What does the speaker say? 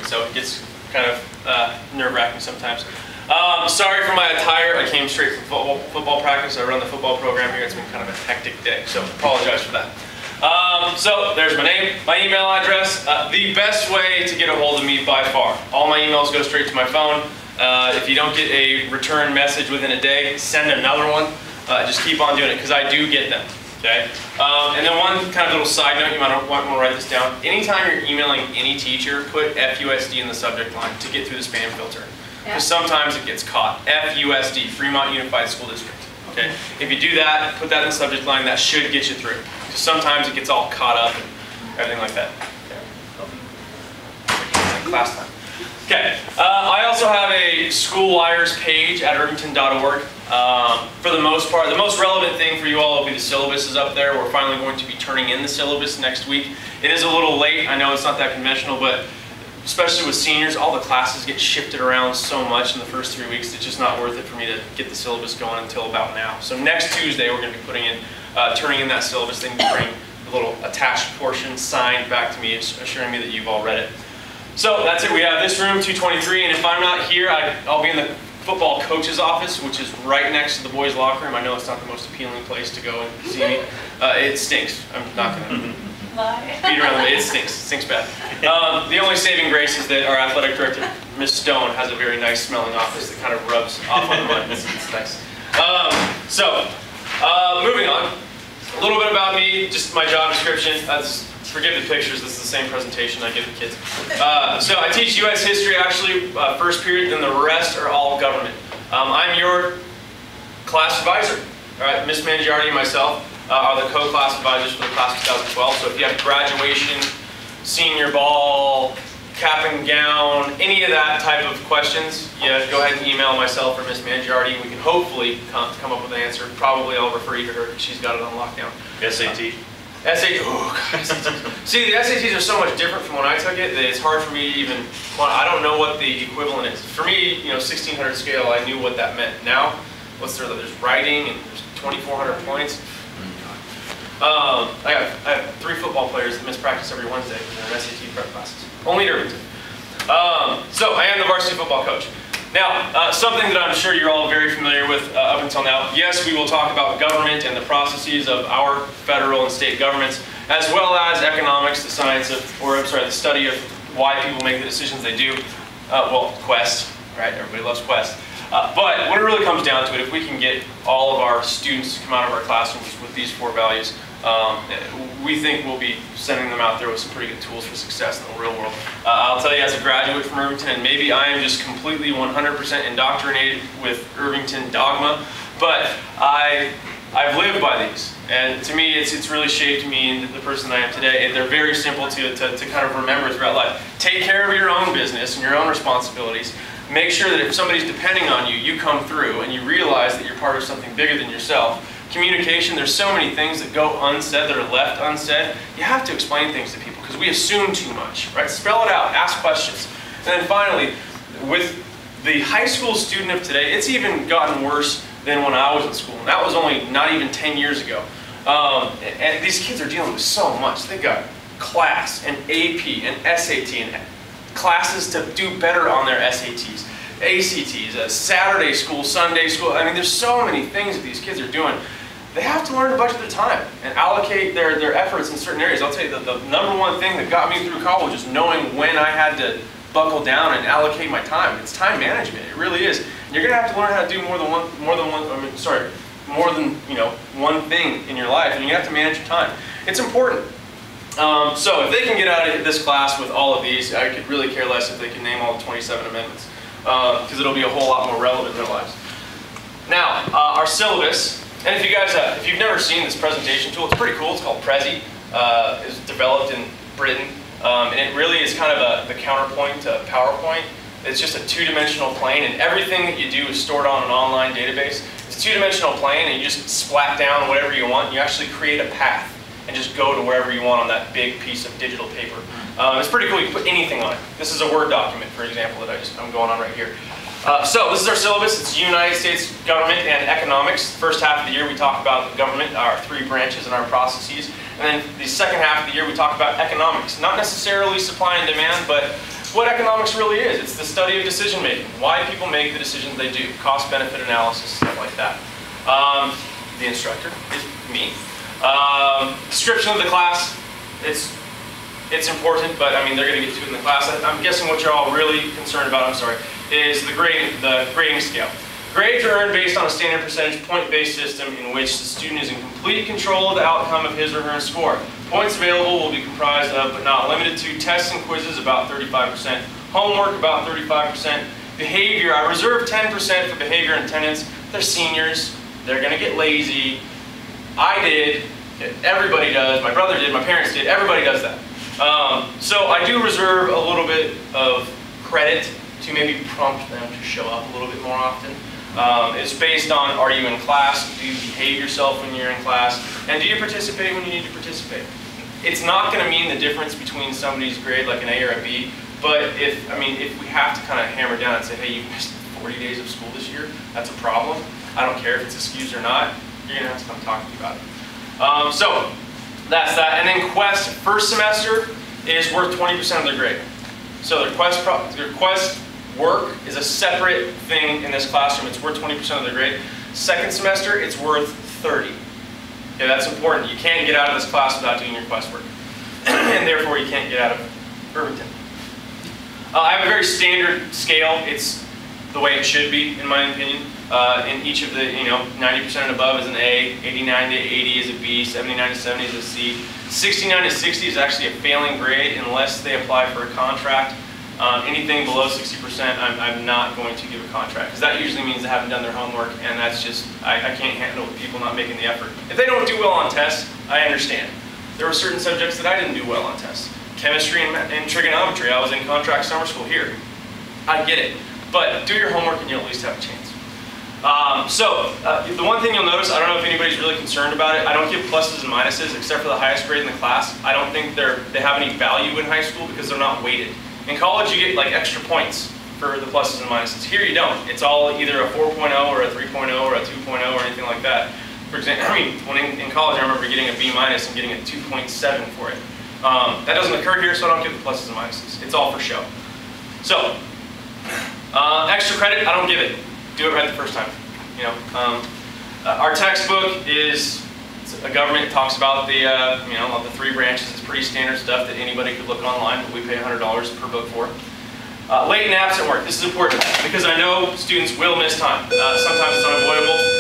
so it gets kind of nerve-wracking sometimes. Sorry for my attire. I came straight from football practice. I run the football program here. It's been kind of a hectic day, so apologize for that. So there's my name, my email address. The best way to get a hold of me by far. All my emails go straight to my phone. If you don't get a return message within a day, send another one. Just keep on doing it because I do get them. Okay. And then one kind of little side note, you might want to write this down. Anytime you're emailing any teacher, put FUSD in the subject line to get through the spam filter. Because sometimes it gets caught. FUSD, Fremont Unified School District. Okay. If you do that, put that in the subject line, that should get you through. Because sometimes it gets all caught up and everything like that. Okay. Class time. Okay. I also have a school wires page at irvington.org. For the most part, the most relevant thing for you all will be the syllabus is up there. We're finally going to be turning in the syllabus next week. It is a little late. I know it's not that conventional, but especially with seniors, all the classes get shifted around so much in the first 3 weeks, it's just not worth it for me to get the syllabus going until about now. So next Tuesday, we're going to be putting in, turning in that syllabus. They need to bring the little attached portion signed back to me, assuring me that you've all read it. So that's it. We have this room, 223, and if I'm not here, I'll be in the football coach's office, which is right next to the boys' locker room. I know it's not the most appealing place to go and see me. It stinks. I'm not going to beat around the it stinks. It stinks bad. The only saving grace is that our athletic director, Miss Stone, has a very nice smelling office that kind of rubs off on the mud. It's nice. Moving on. A little bit about me, just my job description. Forgive the pictures, this is the same presentation I give the kids. So I teach U.S. history actually, first period, then the rest are all government. I'm your class advisor. All right, Miss Mangiardi and myself are the co-class advisors for the class of 2012. So if you have graduation, senior ball, cap and gown, any of that type of questions, yeah, go ahead and email myself or Miss Mangiardi. We can hopefully come up with an answer. Probably I'll refer you to her because she's got it on lockdown. SAT. SAT, oh God, SATs. See, the SATs are so much different from when I took it that it's hard for me to even, I don't know what the equivalent is. For me, 1600 scale, I knew what that meant. Now, there's writing and there's 2400 points. I have 3 football players that miss practice every Wednesday in their SAT prep classes. Only at Irvington. So I am the varsity football coach. Now, something that I'm sure you're all very familiar with up until now. Yes, we will talk about government and the processes of our federal and state governments, as well as economics, the science of, the study of why people make the decisions they do. Well, Quest, right? Everybody loves Quest. But when it really comes down to it, if we can get all of our students to come out of our classrooms with these 4 values, we think we'll be sending them out there with some pretty good tools for success in the real world. I'll tell you, as a graduate from Irvington, and maybe I am just completely 100% indoctrinated with Irvington dogma, but I've lived by these. And to me, it's really shaped me into the person I am today. And they're very simple to kind of remember throughout life. Take care of your own business and your own responsibilities. Make sure that if somebody's depending on you, you come through and you realize that you're part of something bigger than yourself. Communication, there's so many things that go unsaid, that are left unsaid. You have to explain things to people because we assume too much, right? Spell it out, ask questions. And then finally, with the high school student of today, it's even gotten worse than when I was in school. And that was only not even 10 years ago. And these kids are dealing with so much. They've got class and AP and SAT and classes to do better on their SATs, ACTs, Saturday school, Sunday school. I mean, there's so many things that these kids are doing. They have to learn to budget their time and allocate their efforts in certain areas. I'll tell you, the number one thing that got me through college is knowing when I had to buckle down and allocate my time. It's time management. It really is. And you're going to have to learn how to do more than one thing in your life, and you have to manage your time. It's important. So if they can get out of this class with all of these, I could really care less if they can name all the 27 amendments, because it'll be a whole lot more relevant in their lives. Now, our syllabus, and if you guys, if you've never seen this presentation tool, it's pretty cool. It's called Prezi. It's developed in Britain, and it really is kind of the counterpoint to PowerPoint. It's just a 2-dimensional plane, and everything that you do is stored on an online database. It's a 2-dimensional plane, and you just splat down whatever you want. And you actually create a path and just go to wherever you want on that big piece of digital paper. It's pretty cool. You can put anything on it. This is a Word document, for example, that I'm going on right here. So this is our syllabus. It's United States government and economics. The first half of the year we talk about the government, our 3 branches and our processes. And then the second half of the year we talk about economics. Not necessarily supply and demand, but It's what economics really is. It's the study of decision making, why people make the decisions they do, cost-benefit analysis, stuff like that. The instructor is me. Description of the class, it's important, but I mean, they're going to get to it in the class. I'm guessing what you're all really concerned about, is the grading scale. Grades are earned based on a standard percentage point-based system in which the student is in complete control of the outcome of his or her score. Points available will be comprised of, but not limited to, tests and quizzes about 35%, homework about 35%, behavior, I reserve 10% for behavior and attendance. They're seniors, they're going to get lazy. I did, everybody does, my brother did, my parents did, everybody does that. So I do reserve a little bit of credit to maybe prompt them to show up a little bit more often. It's based on, are you in class, do you behave yourself when you're in class, and do you participate when you need to participate? It's not going to mean the difference between somebody's grade like an A or a B, but if we have to kind of hammer down and say, hey, you missed 40 days of school this year, that's a problem. I don't care if it's excused or not, you're going to have to come talk to me about it. So that's that. And then Quest first semester is worth 20% of their grade. So their Quest work is a separate thing in this classroom. It's worth 20% of their grade. Second semester, it's worth 30. Okay, that's important. You can't get out of this class without doing your Quest work. And therefore, you can't get out of Irvington. I have a very standard scale. It's the way it should be, in my opinion. In each of the, 90% and above is an A, 89 to 80 is a B, 79 to 70 is a C. 69 to 60 is actually a failing grade unless they apply for a contract. Anything below 60%, I'm not going to give a contract, because that usually means they haven't done their homework, and that's just, I can't handle people not making the effort. If they don't do well on tests, I understand. There were certain subjects that I didn't do well on tests. Chemistry and trigonometry, I was in contract summer school here. I get it, but do your homework and you'll at least have a chance. The one thing you'll notice, I don't know if anybody's really concerned about it, I don't give pluses and minuses except for the highest grade in the class. I don't think they have any value in high school because they're not weighted. In college, you get like extra points for the pluses and minuses. Here you don't. It's all either a 4.0 or a 3.0 or a 2.0 or anything like that. For example, when in college, I remember getting a B minus and getting a 2.7 for it. That doesn't occur here, so I don't give the pluses and minuses. It's all for show. So, extra credit, I don't give it. Do it right the first time. Our textbook is a government talks about the of the 3 branches. It's pretty standard stuff that anybody could look online, but we pay $100 per book for. Late and absent work. This is important because I know students will miss time. Sometimes it's unavoidable.